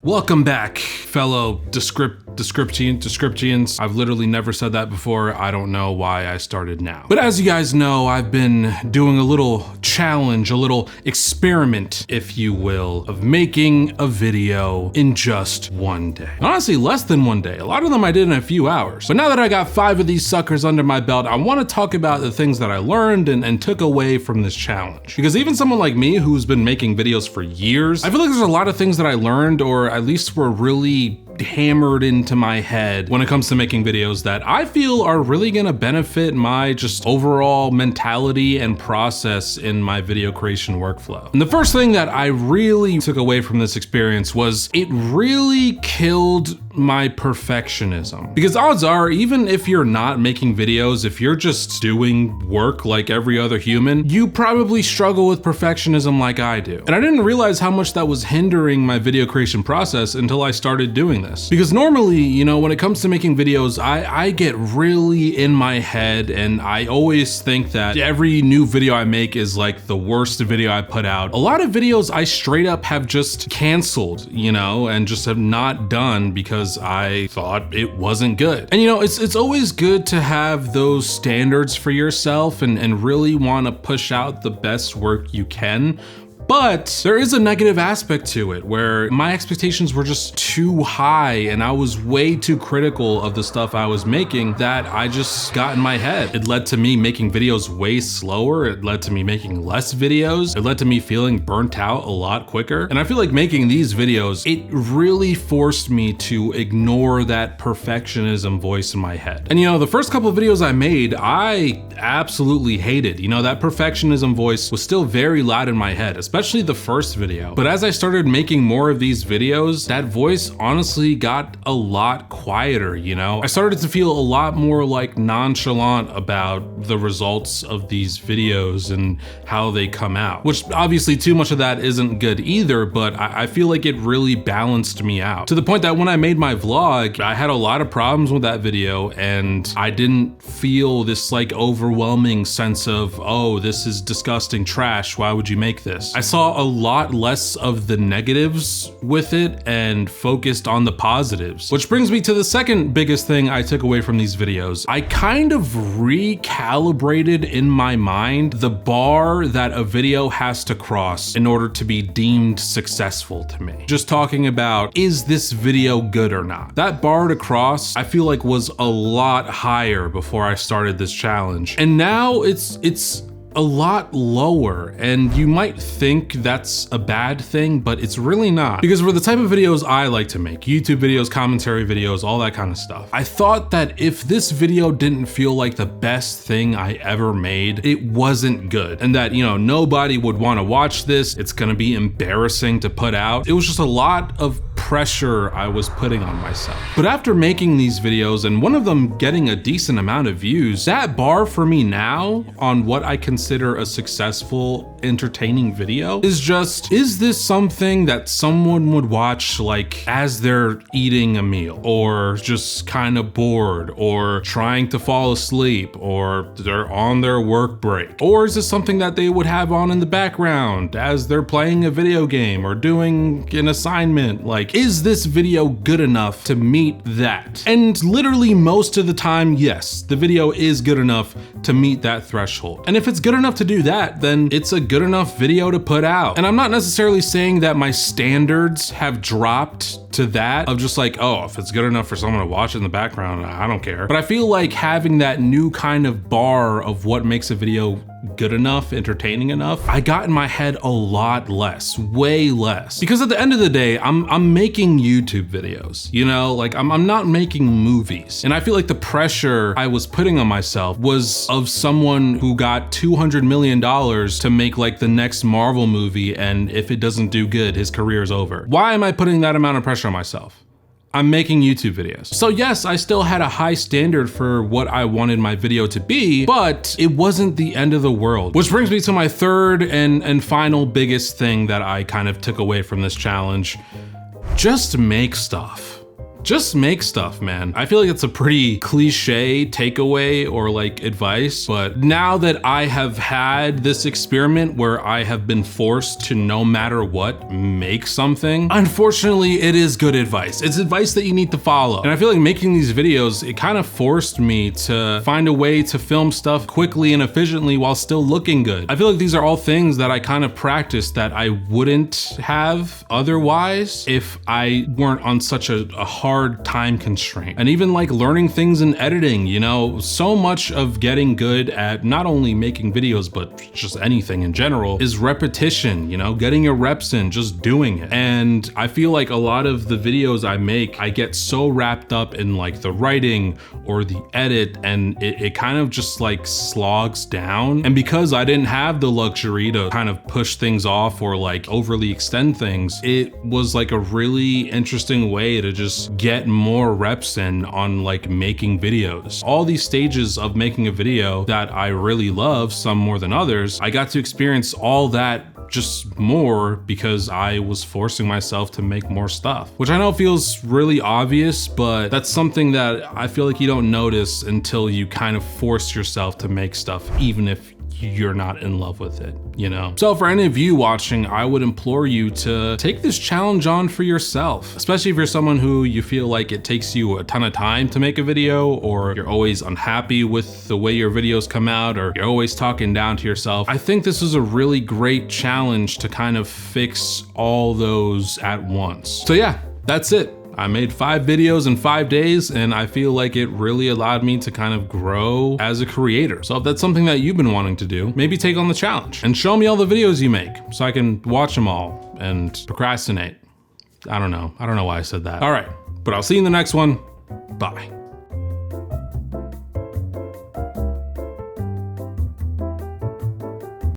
Welcome back, fellow Descriptians. I've literally never said that before. I don't know why I started now. But as you guys know, I've been doing a little challenge, a little experiment, if you will, of making a video in just one day. Honestly, less than one day. A lot of them I did in a few hours. But now that I got 5 of these suckers under my belt, I want to talk about the things that I learned and took away from this challenge. Because even someone like me who's been making videos for years, I feel like there's a lot of things that I learned, or at least were really hammered into my head when it comes to making videos that I feel are really gonna benefit my just overall mentality and process in my video creation workflow. And the first thing that I really took away from this experience was it really killed my perfectionism. Because odds are, even if you're not making videos, if you're just doing work like every other human, you probably struggle with perfectionism like I do. And I didn't realize how much that was hindering my video creation process until I started doing this. Because normally, you know, when it comes to making videos, I get really in my head, and I always think that every new video I make is like the worst video I put out. A lot of videos I straight up have just canceled, you know, and just have not done because I thought it wasn't good. And you know, it's always good to have those standards for yourself and really want to push out the best work you can. But there is a negative aspect to it where my expectations were just too high and I was way too critical of the stuff I was making that I just got in my head. It led to me making videos way slower. It led to me making less videos. It led to me feeling burnt out a lot quicker. And I feel like making these videos, it really forced me to ignore that perfectionism voice in my head. And you know, the first couple of videos I made, I absolutely hated. You know, that perfectionism voice was still very loud in my head, especially the first video. But as I started making more of these videos, that voice honestly got a lot quieter, you know? I started to feel a lot more like nonchalant about the results of these videos and how they come out, which obviously too much of that isn't good either, but I feel like it really balanced me out. To the point that when I made my vlog, I had a lot of problems with that video and I didn't feel this like overwhelming sense of, oh, this is disgusting trash, why would you make this? I saw a lot less of the negatives with it and focused on the positives. Which brings me to the second biggest thing I took away from these videos. I kind of recalibrated in my mind the bar that a video has to cross in order to be deemed successful to me. Just talking about, is this video good or not? That bar to cross, I feel like was a lot higher before I started this challenge. And now it's a lot lower, and you might think that's a bad thing, but it's really not. Because for the type of videos I like to make, YouTube videos, commentary videos, all that kind of stuff, I thought that if this video didn't feel like the best thing I ever made, it wasn't good. And that, you know, nobody would want to watch this. It's gonna be embarrassing to put out. It was just a lot of pressure I was putting on myself. But after making these videos and one of them getting a decent amount of views, that bar for me now on what I consider a successful, entertaining video is just, is this something that someone would watch like as they're eating a meal, or just kind of bored, or trying to fall asleep, or they're on their work break? Or is this something that they would have on in the background as they're playing a video game or doing an assignment? Like, is this video good enough to meet that? And literally most of the time, yes, the video is good enough to meet that threshold. And if it's good enough to do that, then it's a good enough video to put out. And I'm not necessarily saying that my standards have dropped to that of just like, oh, if it's good enough for someone to watch it in the background, I don't care. But I feel like having that new kind of bar of what makes a video good enough, entertaining enough, I got in my head a lot less, way less. Because at the end of the day, I'm making YouTube videos, you know, like I'm not making movies. And I feel like the pressure I was putting on myself was of someone who got $200 million to make like the next Marvel movie, and if it doesn't do good, his career is over. Why am I putting that amount of pressure on myself? I'm making YouTube videos. So yes, I still had a high standard for what I wanted my video to be, but it wasn't the end of the world. Which brings me to my third and final biggest thing that I kind of took away from this challenge. Just make stuff. just make stuff, man. I feel like it's a pretty cliche takeaway or like advice, but now that I have had this experiment where I have been forced to, no matter what, make something, unfortunately, it is good advice. It's advice that you need to follow. And I feel like making these videos, it kind of forced me to find a way to film stuff quickly and efficiently while still looking good. I feel like these are all things that I kind of practiced that I wouldn't have otherwise if I weren't on such a hard time constraint. And even like learning things in editing, you know, so much of getting good at not only making videos, but just anything in general is repetition, you know, getting your reps in, just doing it. And I feel like a lot of the videos I make, I get so wrapped up in like the writing or the edit, and it kind of just like slogs down. And because I didn't have the luxury to kind of push things off or like overly extend things, it was like a really interesting way to just get more reps in on like making videos. All these stages of making a video that I really love, some more than others, I got to experience all that just more because I was forcing myself to make more stuff, which I know feels really obvious, but that's something that I feel like you don't notice until you kind of force yourself to make stuff, even if you're not in love with it, you know? So for any of you watching, I would implore you to take this challenge on for yourself, especially if you're someone who you feel like it takes you a ton of time to make a video, or you're always unhappy with the way your videos come out, or you're always talking down to yourself. I think this is a really great challenge to kind of fix all those at once. So yeah, that's it. I made 5 videos in 5 days, and I feel like it really allowed me to kind of grow as a creator. So if that's something that you've been wanting to do, maybe take on the challenge and show me all the videos you make so I can watch them all and procrastinate. I don't know why I said that. All right, but I'll see you in the next one. Bye.